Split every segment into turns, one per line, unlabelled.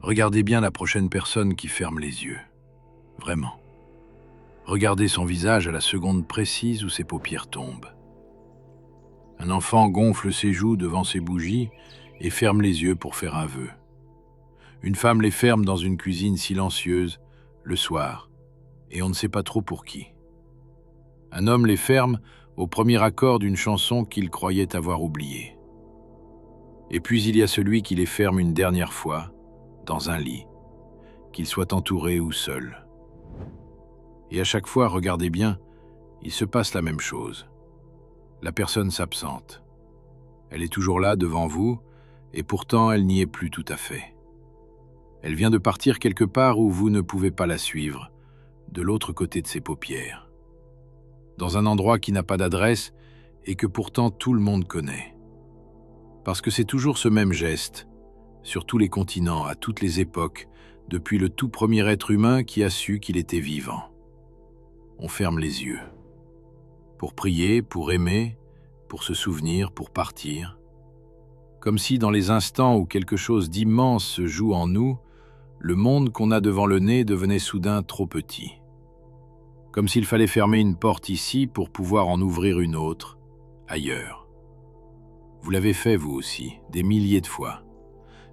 Regardez bien la prochaine personne qui ferme les yeux. Vraiment. Regardez son visage à la seconde précise où ses paupières tombent. Un enfant gonfle ses joues devant ses bougies et ferme les yeux pour faire un vœu. Une femme les ferme dans une cuisine silencieuse, le soir, et on ne sait pas trop pour qui. Un homme les ferme au premier accord d'une chanson qu'il croyait avoir oubliée. Et puis il y a celui qui les ferme une dernière fois, dans un lit, qu'il soit entouré ou seul. Et à chaque fois, regardez bien, il se passe la même chose. La personne s'absente. Elle est toujours là devant vous, et pourtant elle n'y est plus tout à fait. Elle vient de partir quelque part où vous ne pouvez pas la suivre, de l'autre côté de ses paupières. Dans un endroit qui n'a pas d'adresse et que pourtant tout le monde connaît. Parce que c'est toujours ce même geste, sur tous les continents, à toutes les époques, depuis le tout premier être humain qui a su qu'il était vivant. On ferme les yeux. Pour prier, pour aimer, pour se souvenir, pour partir. Comme si dans les instants où quelque chose d'immense se joue en nous, le monde qu'on a devant le nez devenait soudain trop petit. Comme s'il fallait fermer une porte ici pour pouvoir en ouvrir une autre, ailleurs. Vous l'avez fait vous aussi, des milliers de fois,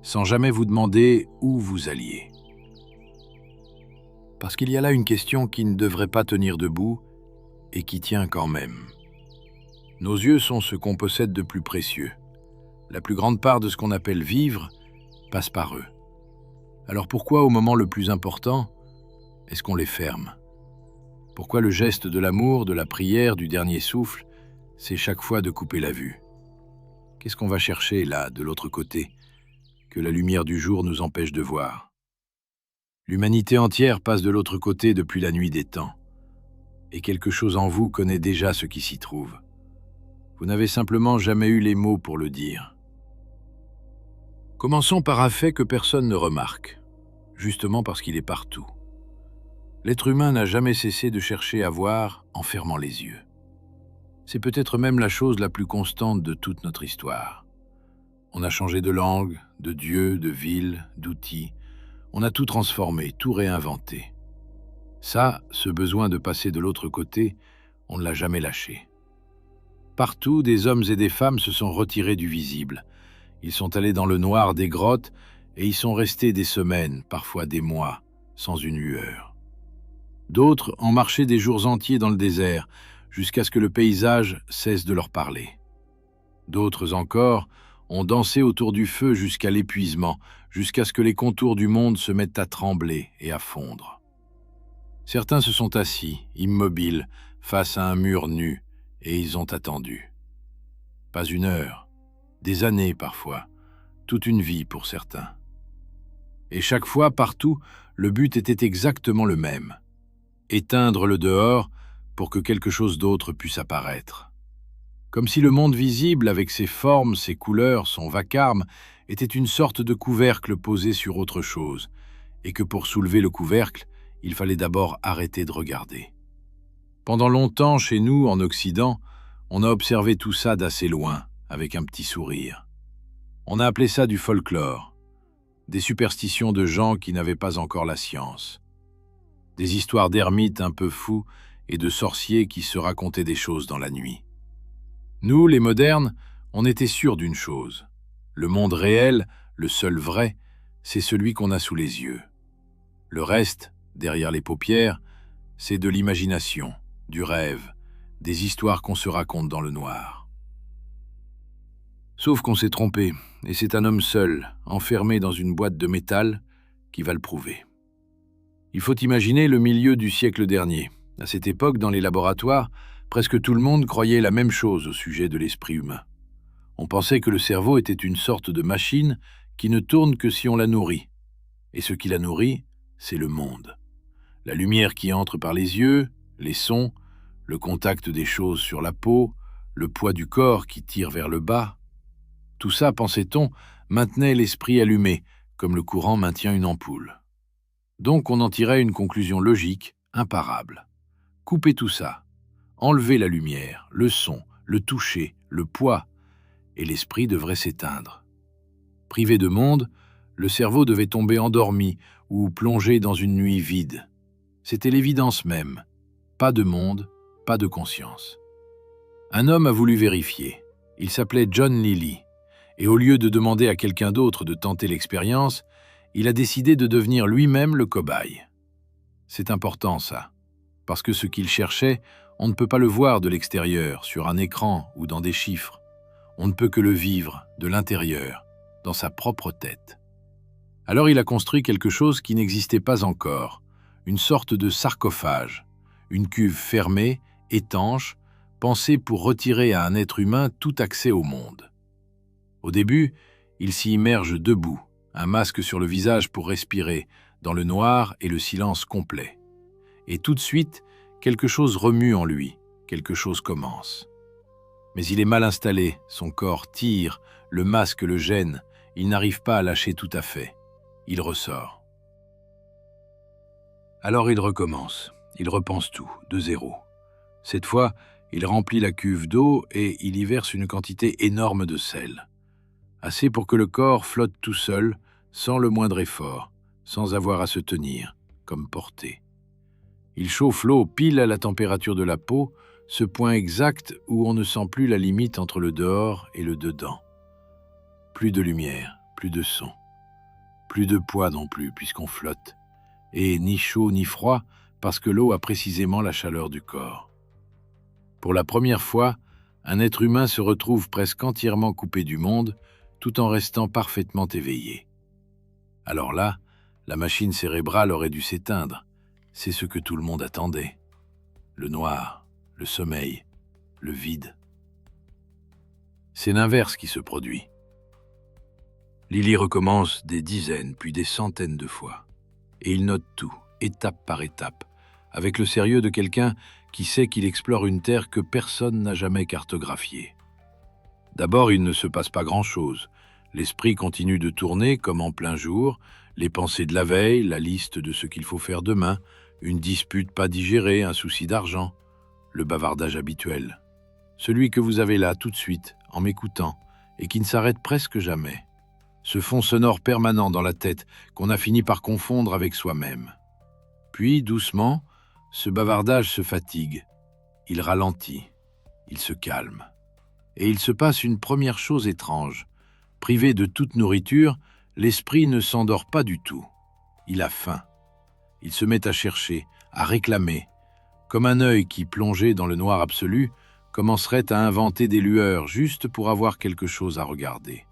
sans jamais vous demander où vous alliez. Parce qu'il y a là une question qui ne devrait pas tenir debout et qui tient quand même. Nos yeux sont ce qu'on possède de plus précieux. La plus grande part de ce qu'on appelle vivre passe par eux. Alors pourquoi, au moment le plus important, est-ce qu'on les ferme? Pourquoi le geste de l'amour, de la prière, du dernier souffle, c'est chaque fois de couper la vue? Qu'est-ce qu'on va chercher là, de l'autre côté, que la lumière du jour nous empêche de voir? L'humanité entière passe de l'autre côté depuis la nuit des temps, et quelque chose en vous connaît déjà ce qui s'y trouve. Vous n'avez simplement jamais eu les mots pour le dire. Commençons par un fait que personne ne remarque, justement parce qu'il est partout. L'être humain n'a jamais cessé de chercher à voir en fermant les yeux. C'est peut-être même la chose la plus constante de toute notre histoire. On a changé de langue, de dieu, de ville, d'outils. On a tout transformé, tout réinventé. Ça, ce besoin de passer de l'autre côté, on ne l'a jamais lâché. Partout, des hommes et des femmes se sont retirés du visible. Ils sont allés dans le noir des grottes et y sont restés des semaines, parfois des mois, sans une lueur. D'autres ont marché des jours entiers dans le désert, jusqu'à ce que le paysage cesse de leur parler. D'autres encore ont dansé autour du feu jusqu'à l'épuisement, jusqu'à ce que les contours du monde se mettent à trembler et à fondre. Certains se sont assis, immobiles, face à un mur nu, et ils ont attendu. Pas une heure, des années parfois, toute une vie pour certains. Et chaque fois, partout, le but était exactement le même. Éteindre le dehors pour que quelque chose d'autre puisse apparaître. Comme si le monde visible, avec ses formes, ses couleurs, son vacarme, était une sorte de couvercle posé sur autre chose, et que pour soulever le couvercle, il fallait d'abord arrêter de regarder. Pendant longtemps, chez nous, en Occident, on a observé tout ça d'assez loin, avec un petit sourire. On a appelé ça du folklore, des superstitions de gens qui n'avaient pas encore la science, des histoires d'ermites un peu fous et de sorciers qui se racontaient des choses dans la nuit. Nous, les modernes, on était sûrs d'une chose. Le monde réel, le seul vrai, c'est celui qu'on a sous les yeux. Le reste, derrière les paupières, c'est de l'imagination, du rêve, des histoires qu'on se raconte dans le noir. Sauf qu'on s'est trompé, et c'est un homme seul, enfermé dans une boîte de métal, qui va le prouver. Il faut imaginer le milieu du siècle dernier. À cette époque, dans les laboratoires, presque tout le monde croyait la même chose au sujet de l'esprit humain. On pensait que le cerveau était une sorte de machine qui ne tourne que si on la nourrit. Et ce qui la nourrit, c'est le monde. La lumière qui entre par les yeux, les sons, le contact des choses sur la peau, le poids du corps qui tire vers le bas. Tout ça, pensait-on, maintenait l'esprit allumé, comme le courant maintient une ampoule. Donc on en tirait une conclusion logique, imparable. Couper tout ça, enlever la lumière, le son, le toucher, le poids, et l'esprit devrait s'éteindre. Privé de monde, Le cerveau devait tomber endormi ou plongé dans une nuit vide. C'était l'évidence même. Pas de monde, pas de conscience. Un homme a voulu vérifier. Il s'appelait John Lilly. Et au lieu de demander à quelqu'un d'autre de tenter l'expérience, il a décidé de devenir lui-même le cobaye. C'est important ça, parce que ce qu'il cherchait, on ne peut pas le voir de l'extérieur, sur un écran ou dans des chiffres. On ne peut que le vivre de l'intérieur, dans sa propre tête. Alors il a construit quelque chose qui n'existait pas encore, une sorte de sarcophage, une cuve fermée, étanche, pensée pour retirer à un être humain tout accès au monde. Au début, il s'y immerge debout, un masque sur le visage pour respirer, dans le noir et le silence complet. Et tout de suite, quelque chose remue en lui, quelque chose commence. Mais il est mal installé, son corps tire, le masque le gêne, il n'arrive pas à lâcher tout à fait. Il ressort. Alors il recommence, il repense tout, de zéro. Cette fois, il remplit la cuve d'eau et il y verse une quantité énorme de sel. Assez pour que le corps flotte tout seul, sans le moindre effort, sans avoir à se tenir, comme porté. Il chauffe l'eau pile à la température de la peau, ce point exact où on ne sent plus la limite entre le dehors et le dedans. Plus de lumière, plus de son. Plus de poids non plus, puisqu'on flotte. Et ni chaud ni froid, parce que l'eau a précisément la chaleur du corps. Pour la première fois, un être humain se retrouve presque entièrement coupé du monde, tout en restant parfaitement éveillé. Alors là, la machine cérébrale aurait dû s'éteindre. C'est ce que tout le monde attendait. Le noir, le sommeil, le vide. C'est l'inverse qui se produit. Lilly recommence des dizaines, puis des centaines de fois. Et il note tout, étape par étape, avec le sérieux de quelqu'un qui sait qu'il explore une terre que personne n'a jamais cartographiée. D'abord, il ne se passe pas grand-chose. L'esprit continue de tourner comme en plein jour, les pensées de la veille, la liste de ce qu'il faut faire demain, une dispute pas digérée, un souci d'argent, le bavardage habituel. Celui que vous avez là tout de suite, en m'écoutant, et qui ne s'arrête presque jamais. Ce fond sonore permanent dans la tête qu'on a fini par confondre avec soi-même. Puis, doucement, ce bavardage se fatigue. Il ralentit, il se calme. Et il se passe une première chose étrange. Privé de toute nourriture, l'esprit ne s'endort pas du tout. Il a faim. Il se met à chercher, à réclamer, comme un œil qui, plongé dans le noir absolu, commencerait à inventer des lueurs juste pour avoir quelque chose à regarder.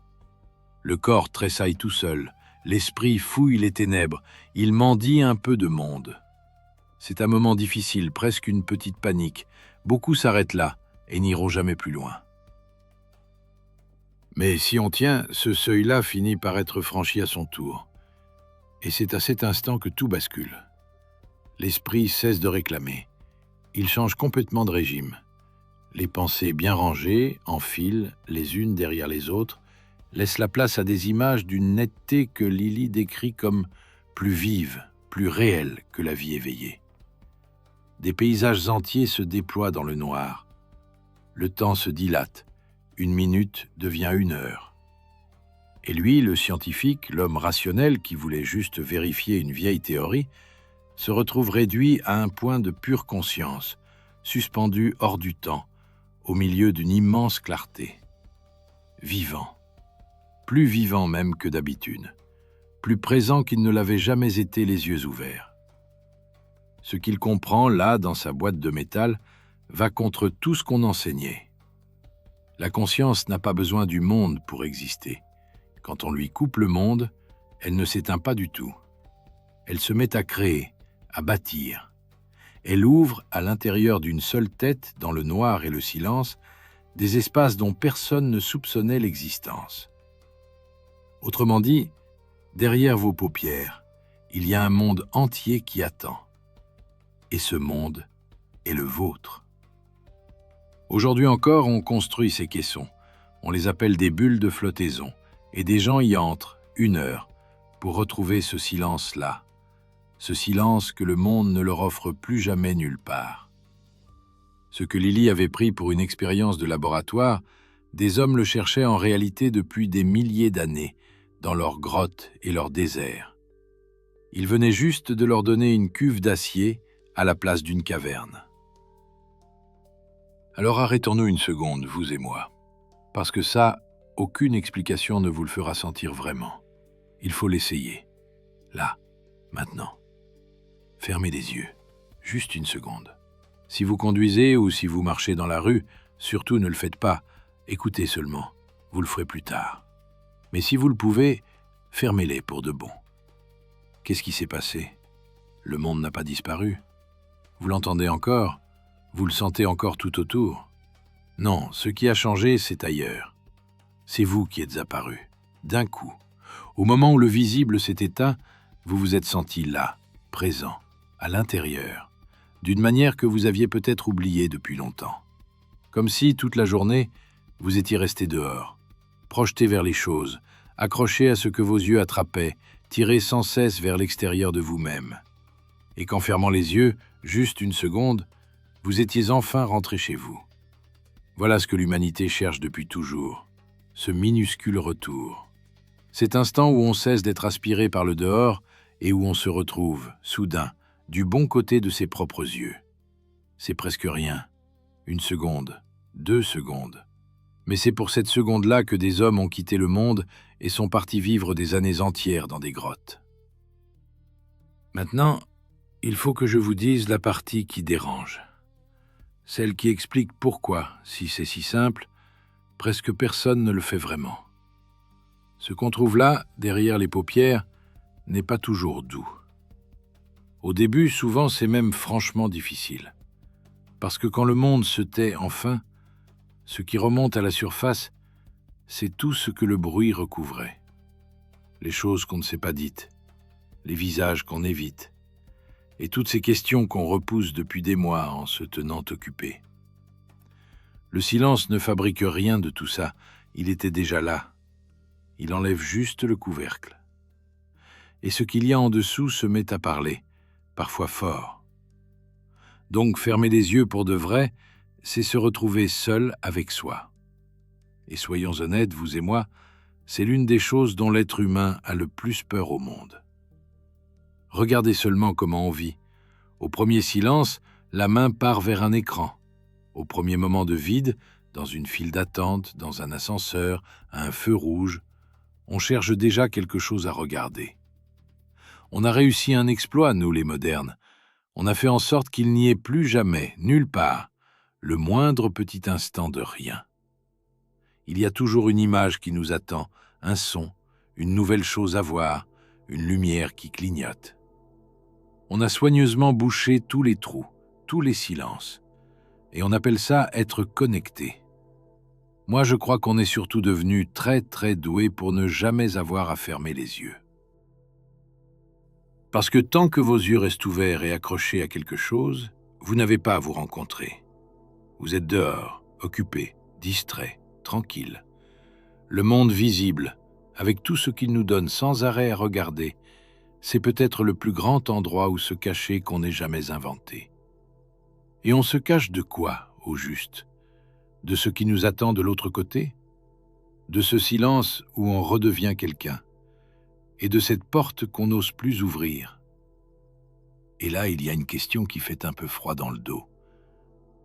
Le corps tressaille tout seul, l'esprit fouille les ténèbres, il mendie un peu de monde. C'est un moment difficile, presque une petite panique. Beaucoup s'arrêtent là et n'iront jamais plus loin. Mais si on tient, ce seuil-là finit par être franchi à son tour. Et c'est à cet instant que tout bascule. L'esprit cesse de réclamer. Il change complètement de régime. Les pensées bien rangées, en file, les unes derrière les autres, laissent la place à des images d'une netteté que Lilly décrit comme plus vive, plus réelle que la vie éveillée. Des paysages entiers se déploient dans le noir. Le temps se dilate. Une minute devient une heure. Et lui, le scientifique, l'homme rationnel qui voulait juste vérifier une vieille théorie, se retrouve réduit à un point de pure conscience, suspendu hors du temps, au milieu d'une immense clarté. Vivant. Plus vivant même que d'habitude. Plus présent qu'il ne l'avait jamais été les yeux ouverts. Ce qu'il comprend, là, dans sa boîte de métal, va contre tout ce qu'on enseignait. La conscience n'a pas besoin du monde pour exister. Quand on lui coupe le monde, elle ne s'éteint pas du tout. Elle se met à créer, à bâtir. Elle ouvre, à l'intérieur d'une seule tête, dans le noir et le silence, des espaces dont personne ne soupçonnait l'existence. Autrement dit, derrière vos paupières, il y a un monde entier qui attend. Et ce monde est le vôtre. Aujourd'hui encore, on construit ces caissons. On les appelle des bulles de flottaison. Et des gens y entrent, 1 heure, pour retrouver ce silence-là. Ce silence que le monde ne leur offre plus jamais nulle part. Ce que Lilly avait pris pour une expérience de laboratoire, des hommes le cherchaient en réalité depuis des milliers d'années, dans leurs grottes et leurs déserts. Il venait juste de leur donner une cuve d'acier à la place d'une caverne. Alors arrêtons-nous une seconde, vous et moi, parce que ça, aucune explication ne vous le fera sentir vraiment. Il faut l'essayer. Là, maintenant. Fermez les yeux, juste une seconde. Si vous conduisez ou si vous marchez dans la rue, surtout ne le faites pas, écoutez seulement, vous le ferez plus tard. Mais si vous le pouvez, fermez-les pour de bon. Qu'est-ce qui s'est passé? Le monde n'a pas disparu. Vous l'entendez encore? Vous le sentez encore tout autour? Non, ce qui a changé, c'est ailleurs. C'est vous qui êtes apparu, d'un coup. Au moment où le visible s'est éteint, vous vous êtes senti là, présent, à l'intérieur, d'une manière que vous aviez peut-être oubliée depuis longtemps. Comme si, toute la journée, vous étiez resté dehors, projeté vers les choses, accroché à ce que vos yeux attrapaient, tiré sans cesse vers l'extérieur de vous-même. Et qu'en fermant les yeux, juste une seconde, vous étiez enfin rentré chez vous. Voilà ce que l'humanité cherche depuis toujours, ce minuscule retour. Cet instant où on cesse d'être aspiré par le dehors et où on se retrouve, soudain, du bon côté de ses propres yeux. C'est presque rien. 1 seconde, 2 secondes. Mais c'est pour cette seconde-là que des hommes ont quitté le monde et sont partis vivre des années entières dans des grottes. Maintenant, il faut que je vous dise la partie qui dérange. Celle qui explique pourquoi, si c'est si simple, presque personne ne le fait vraiment. Ce qu'on trouve là, derrière les paupières, n'est pas toujours doux. Au début, souvent, c'est même franchement difficile. Parce que quand le monde se tait enfin, ce qui remonte à la surface, c'est tout ce que le bruit recouvrait. Les choses qu'on ne s'est pas dites, les visages qu'on évite, et toutes ces questions qu'on repousse depuis des mois en se tenant occupés. Le silence ne fabrique rien de tout ça, il était déjà là. Il enlève juste le couvercle. Et ce qu'il y a en dessous se met à parler, parfois fort. Donc fermer les yeux pour de vrai, c'est se retrouver seul avec soi. Et soyons honnêtes, vous et moi, c'est l'une des choses dont l'être humain a le plus peur au monde. Regardez seulement comment on vit. Au premier silence, la main part vers un écran. Au premier moment de vide, dans une file d'attente, dans un ascenseur, à un feu rouge, on cherche déjà quelque chose à regarder. On a réussi un exploit, nous les modernes. On a fait en sorte qu'il n'y ait plus jamais, nulle part, le moindre petit instant de rien. Il y a toujours une image qui nous attend, un son, une nouvelle chose à voir, une lumière qui clignote. On a soigneusement bouché tous les trous, tous les silences. Et on appelle ça être connecté. Moi, je crois qu'on est surtout devenu très très doué pour ne jamais avoir à fermer les yeux. Parce que tant que vos yeux restent ouverts et accrochés à quelque chose, vous n'avez pas à vous rencontrer. Vous êtes dehors, occupé, distrait, tranquille. Le monde visible, avec tout ce qu'il nous donne sans arrêt à regarder, c'est peut-être le plus grand endroit où se cacher qu'on n'ait jamais inventé. Et on se cache de quoi, au juste? De ce qui nous attend de l'autre côté? De ce silence où on redevient quelqu'un? Et de cette porte qu'on n'ose plus ouvrir? Et là, il y a une question qui fait un peu froid dans le dos.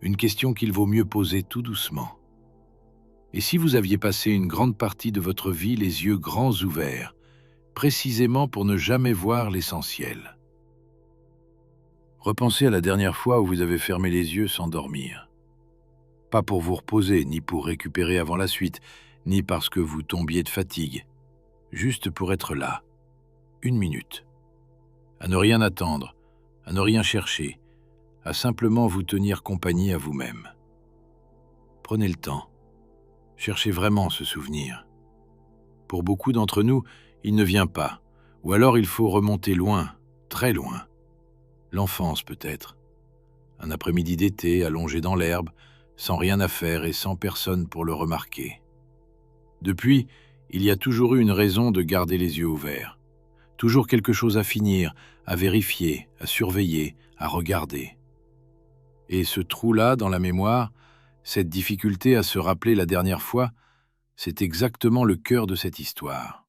Une question qu'il vaut mieux poser tout doucement. Et si vous aviez passé une grande partie de votre vie les yeux grands ouverts, précisément pour ne jamais voir l'essentiel? Repensez à la dernière fois où vous avez fermé les yeux sans dormir. Pas pour vous reposer, ni pour récupérer avant la suite, ni parce que vous tombiez de fatigue. Juste pour être là, 1 minute. À ne rien attendre, à ne rien chercher, à simplement vous tenir compagnie à vous-même. Prenez le temps. Cherchez vraiment ce souvenir. Pour beaucoup d'entre nous, il ne vient pas, ou alors il faut remonter loin, très loin. L'enfance peut-être. Un après-midi d'été allongé dans l'herbe, sans rien à faire et sans personne pour le remarquer. Depuis, il y a toujours eu une raison de garder les yeux ouverts. Toujours quelque chose à finir, à vérifier, à surveiller, à regarder. Et ce trou-là dans la mémoire, cette difficulté à se rappeler la dernière fois, c'est exactement le cœur de cette histoire.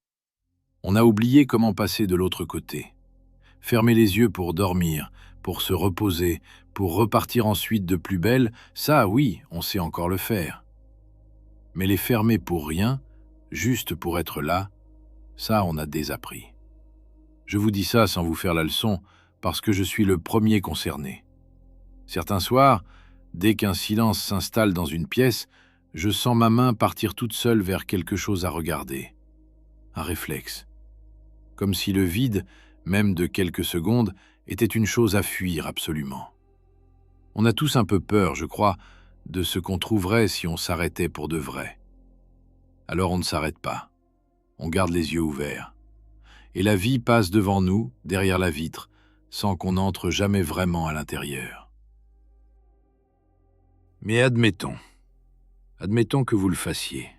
On a oublié comment passer de l'autre côté. Fermer les yeux pour dormir, pour se reposer, pour repartir ensuite de plus belle, ça oui, on sait encore le faire. Mais les fermer pour rien, juste pour être là, ça on a désappris. Je vous dis ça sans vous faire la leçon, parce que je suis le premier concerné. Certains soirs, dès qu'un silence s'installe dans une pièce, je sens ma main partir toute seule vers quelque chose à regarder. Un réflexe. Comme si le vide, même de quelques secondes, était une chose à fuir absolument. On a tous un peu peur, je crois, de ce qu'on trouverait si on s'arrêtait pour de vrai. Alors on ne s'arrête pas. On garde les yeux ouverts. Et la vie passe devant nous, derrière la vitre, sans qu'on n'entre jamais vraiment à l'intérieur. Mais admettons que vous le fassiez,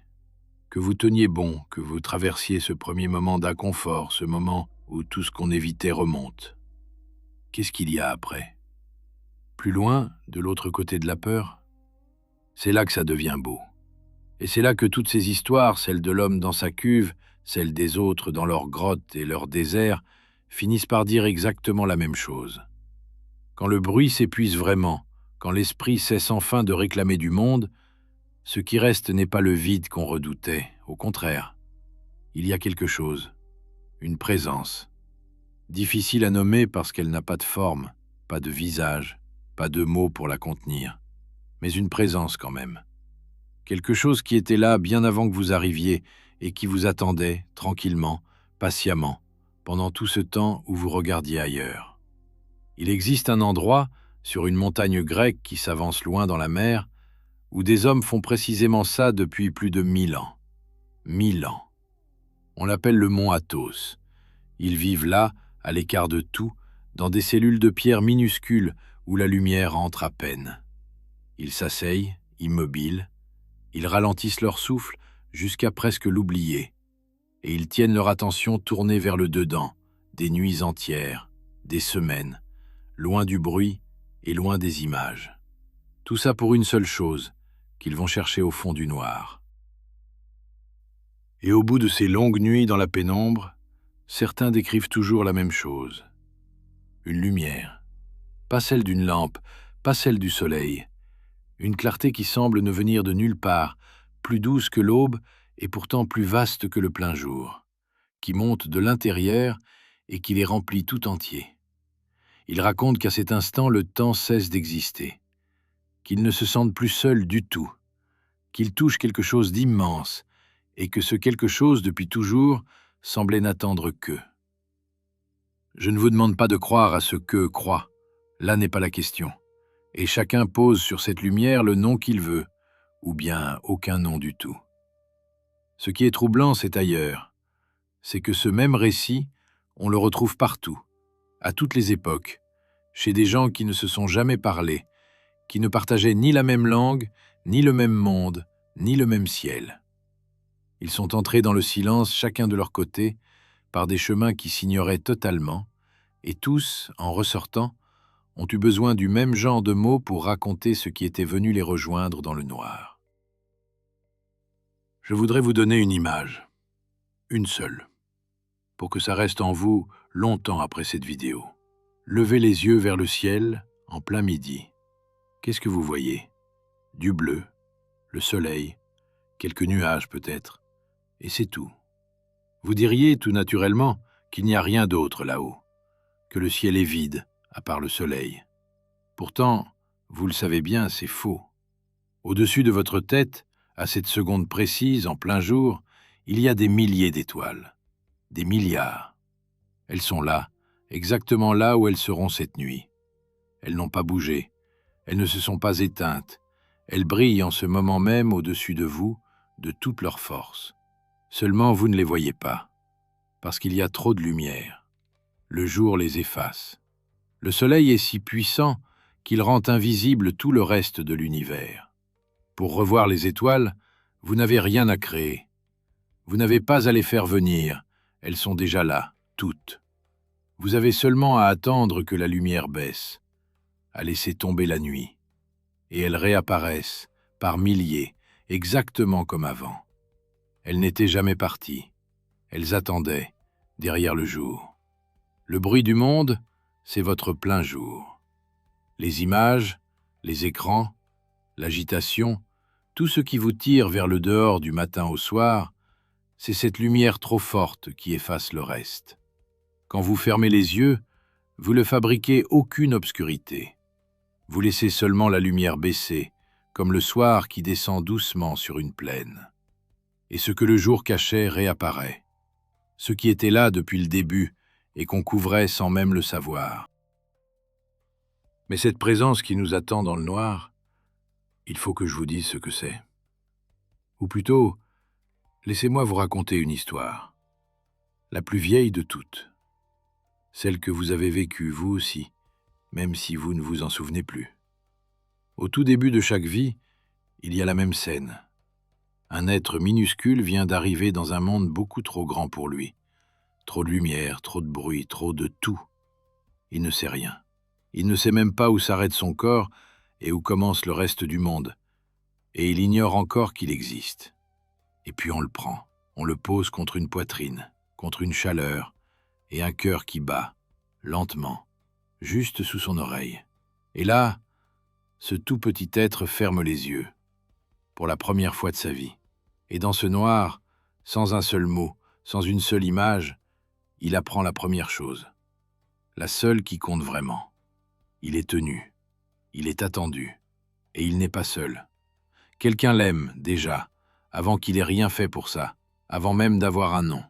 que vous teniez bon, que vous traversiez ce premier moment d'inconfort, ce moment où tout ce qu'on évitait remonte. Qu'est-ce qu'il y a après? Plus loin, de l'autre côté de la peur? C'est là que ça devient beau. Et c'est là que toutes ces histoires, celles de l'homme dans sa cuve, celles des autres dans leur grotte et leur désert, finissent par dire exactement la même chose. Quand le bruit s'épuise vraiment, quand l'esprit cesse enfin de réclamer du monde, ce qui reste n'est pas le vide qu'on redoutait, au contraire. Il y a quelque chose, une présence, difficile à nommer parce qu'elle n'a pas de forme, pas de visage, pas de mots pour la contenir, mais une présence quand même. Quelque chose qui était là bien avant que vous arriviez et qui vous attendait, tranquillement, patiemment, pendant tout ce temps où vous regardiez ailleurs. Il existe un endroit, sur une montagne grecque qui s'avance loin dans la mer, où des hommes font précisément ça depuis plus de 1000 ans. 1000 ans. On l'appelle le mont Athos. Ils vivent là, à l'écart de tout, dans des cellules de pierre minuscules où la lumière entre à peine. Ils s'asseyent, immobiles, ils ralentissent leur souffle jusqu'à presque l'oublier, et ils tiennent leur attention tournée vers le dedans, des nuits entières, des semaines, loin du bruit et loin des images. Tout ça pour une seule chose, qu'ils vont chercher au fond du noir. Et au bout de ces longues nuits dans la pénombre, certains décrivent toujours la même chose. Une lumière, pas celle d'une lampe, pas celle du soleil, une clarté qui semble ne venir de nulle part, plus douce que l'aube et pourtant plus vaste que le plein jour, qui monte de l'intérieur et qui les remplit tout entiers. Ils racontent qu'à cet instant, le temps cesse d'exister, qu'ils ne se sentent plus seuls du tout, qu'ils touchent quelque chose d'immense et que ce quelque chose, depuis toujours, semblait n'attendre qu'eux. Je ne vous demande pas de croire à ce qu'eux croient, là n'est pas la question, et chacun pose sur cette lumière le nom qu'il veut, ou bien aucun nom du tout. Ce qui est troublant, c'est ailleurs, c'est que ce même récit, on le retrouve partout, à toutes les époques, chez des gens qui ne se sont jamais parlé, qui ne partageaient ni la même langue, ni le même monde, ni le même ciel. Ils sont entrés dans le silence chacun de leur côté, par des chemins qui s'ignoraient totalement, et tous, en ressortant, ont eu besoin du même genre de mots pour raconter ce qui était venu les rejoindre dans le noir. Je voudrais vous donner une image, une seule, pour que ça reste en vous longtemps après cette vidéo. Levez les yeux vers le ciel, en plein midi. Qu'est-ce que vous voyez? Du bleu, le soleil, quelques nuages peut-être, et c'est tout. Vous diriez tout naturellement qu'il n'y a rien d'autre là-haut, que le ciel est vide, à part le soleil. Pourtant, vous le savez bien, c'est faux. Au-dessus de votre tête, à cette seconde précise, en plein jour, il y a des milliers d'étoiles, des milliards. Elles sont là, exactement là où elles seront cette nuit. Elles n'ont pas bougé, elles ne se sont pas éteintes, elles brillent en ce moment même au-dessus de vous, de toute leur force. Seulement vous ne les voyez pas, parce qu'il y a trop de lumière. Le jour les efface. Le soleil est si puissant qu'il rend invisible tout le reste de l'univers. Pour revoir les étoiles, vous n'avez rien à créer. Vous n'avez pas à les faire venir, elles sont déjà là, toutes. Vous avez seulement à attendre que la lumière baisse, à laisser tomber la nuit, et elles réapparaissent, par milliers, exactement comme avant. Elles n'étaient jamais parties. Elles attendaient, derrière le jour. Le bruit du monde, c'est votre plein jour. Les images, les écrans, l'agitation, tout ce qui vous tire vers le dehors du matin au soir, c'est cette lumière trop forte qui efface le reste. Quand vous fermez les yeux, vous ne fabriquez aucune obscurité. Vous laissez seulement la lumière baisser, comme le soir qui descend doucement sur une plaine. Et ce que le jour cachait réapparaît. Ce qui était là depuis le début et qu'on couvrait sans même le savoir. Mais cette présence qui nous attend dans le noir, il faut que je vous dise ce que c'est. Ou plutôt, laissez-moi vous raconter une histoire, la plus vieille de toutes, celle que vous avez vécue vous aussi, même si vous ne vous en souvenez plus. Au tout début de chaque vie, il y a la même scène. Un être minuscule vient d'arriver dans un monde beaucoup trop grand pour lui. Trop de lumière, trop de bruit, trop de tout. Il ne sait rien. Il ne sait même pas où s'arrête son corps et où commence le reste du monde. Et il ignore encore qu'il existe. Et puis on le prend, on le pose contre une poitrine, contre une chaleur, et un cœur qui bat, lentement, juste sous son oreille. Et là, ce tout petit être ferme les yeux, pour la première fois de sa vie. Et dans ce noir, sans un seul mot, sans une seule image, il apprend la première chose, la seule qui compte vraiment. Il est tenu, il est attendu, et il n'est pas seul. Quelqu'un l'aime, déjà, avant qu'il ait rien fait pour ça, avant même d'avoir un nom.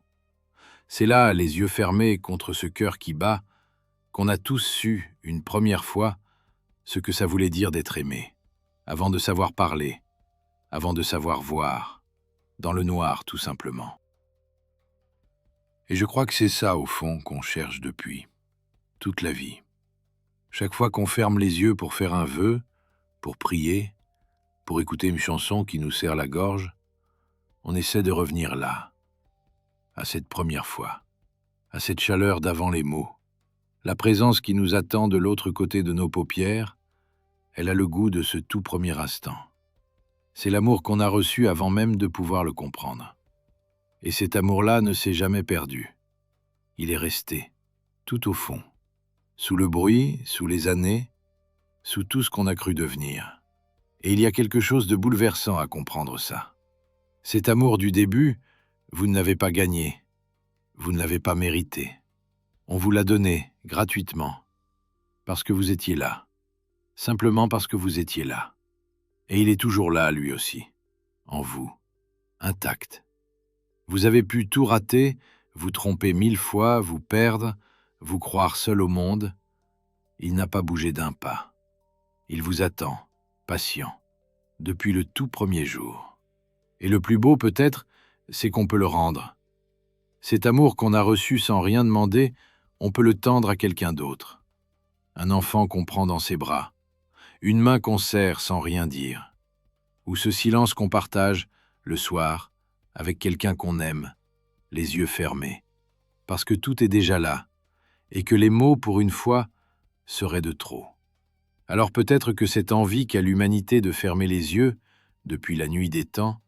C'est là, les yeux fermés contre ce cœur qui bat, qu'on a tous su, une première fois, ce que ça voulait dire d'être aimé, avant de savoir parler, avant de savoir voir, dans le noir tout simplement. Et je crois que c'est ça, au fond, qu'on cherche depuis, toute la vie. Chaque fois qu'on ferme les yeux pour faire un vœu, pour prier, pour écouter une chanson qui nous serre la gorge, on essaie de revenir là, à cette première fois, à cette chaleur d'avant les mots. La présence qui nous attend de l'autre côté de nos paupières, elle a le goût de ce tout premier instant. C'est l'amour qu'on a reçu avant même de pouvoir le comprendre. Et cet amour-là ne s'est jamais perdu. Il est resté, tout au fond, sous le bruit, sous les années, sous tout ce qu'on a cru devenir. Et il y a quelque chose de bouleversant à comprendre ça. Cet amour du début, vous ne l'avez pas gagné, vous ne l'avez pas mérité. On vous l'a donné, gratuitement, parce que vous étiez là, simplement parce que vous étiez là. Et il est toujours là, lui aussi, en vous, intact. Vous avez pu tout rater, vous tromper 1000 fois, vous perdre, vous croire seul au monde. Il n'a pas bougé d'un pas. Il vous attend, patient, depuis le tout premier jour. Et le plus beau, peut-être, c'est qu'on peut le rendre. Cet amour qu'on a reçu sans rien demander, on peut le tendre à quelqu'un d'autre. Un enfant qu'on prend dans ses bras, une main qu'on serre sans rien dire, ou ce silence qu'on partage, le soir, avec quelqu'un qu'on aime, les yeux fermés, parce que tout est déjà là, et que les mots, pour une fois, seraient de trop. Alors peut-être que cette envie qu'a l'humanité de fermer les yeux, depuis la nuit des temps,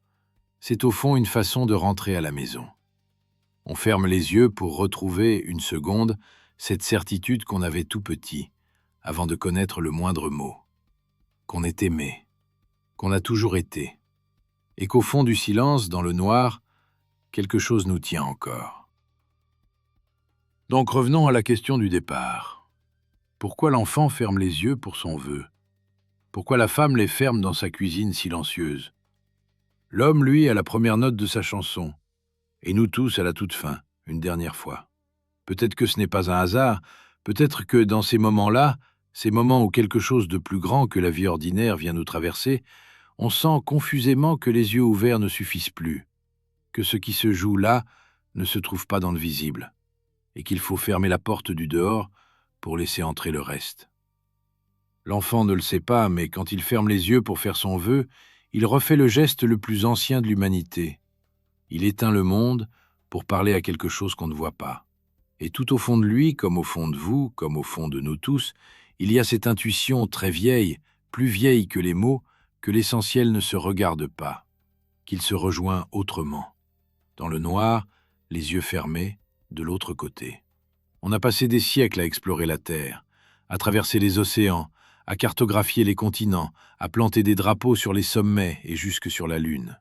c'est au fond une façon de rentrer à la maison. On ferme les yeux pour retrouver une seconde cette certitude qu'on avait tout petit, avant de connaître le moindre mot, qu'on est aimé, qu'on a toujours été, et qu'au fond du silence, dans le noir, quelque chose nous tient encore. Donc revenons à la question du départ. Pourquoi l'enfant ferme les yeux pour son vœu? Pourquoi la femme les ferme dans sa cuisine silencieuse? L'homme, lui, à la première note de sa chanson, et nous tous à la toute fin, une dernière fois. Peut-être que ce n'est pas un hasard, peut-être que dans ces moments-là, ces moments où quelque chose de plus grand que la vie ordinaire vient nous traverser, on sent confusément que les yeux ouverts ne suffisent plus, que ce qui se joue là ne se trouve pas dans le visible, et qu'il faut fermer la porte du dehors pour laisser entrer le reste. L'enfant ne le sait pas, mais quand il ferme les yeux pour faire son vœu, il refait le geste le plus ancien de l'humanité. Il éteint le monde pour parler à quelque chose qu'on ne voit pas. Et tout au fond de lui, comme au fond de vous, comme au fond de nous tous, il y a cette intuition très vieille, plus vieille que les mots, que l'essentiel ne se regarde pas, qu'il se rejoint autrement. Dans le noir, les yeux fermés, de l'autre côté. On a passé des siècles à explorer la Terre, à traverser les océans, à cartographier les continents, à planter des drapeaux sur les sommets et jusque sur la Lune.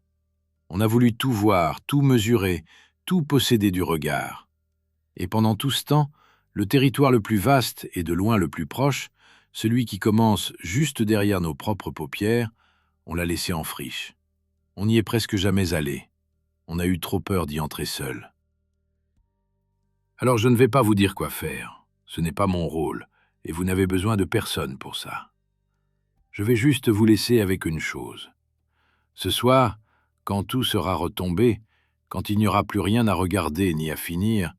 On a voulu tout voir, tout mesurer, tout posséder du regard. Et pendant tout ce temps, le territoire le plus vaste et de loin le plus proche, celui qui commence juste derrière nos propres paupières, on l'a laissé en friche. On n'y est presque jamais allé. On a eu trop peur d'y entrer seul. Alors je ne vais pas vous dire quoi faire. Ce n'est pas mon rôle, et vous n'avez besoin de personne pour ça. Je vais juste vous laisser avec une chose. Ce soir, quand tout sera retombé, quand il n'y aura plus rien à regarder ni à finir,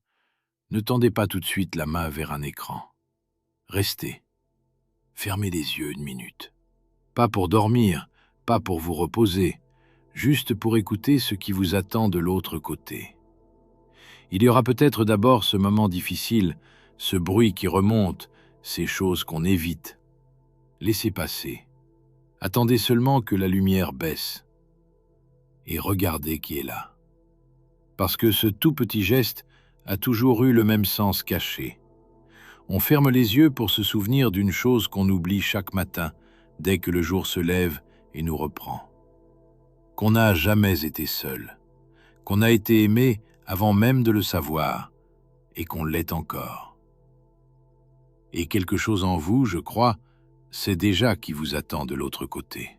ne tendez pas tout de suite la main vers un écran. Restez. Fermez les yeux une minute. Pas pour dormir, pas pour vous reposer, juste pour écouter ce qui vous attend de l'autre côté. Il y aura peut-être d'abord ce moment difficile, ce bruit qui remonte, ces choses qu'on évite. Laissez passer. Attendez seulement que la lumière baisse. Et regardez qui est là. Parce que ce tout petit geste a toujours eu le même sens caché. On ferme les yeux pour se souvenir d'une chose qu'on oublie chaque matin, dès que le jour se lève et nous reprend. Qu'on n'a jamais été seul, qu'on a été aimé avant même de le savoir, et qu'on l'est encore. Et quelque chose en vous, je crois, sait déjà qui vous attend de l'autre côté.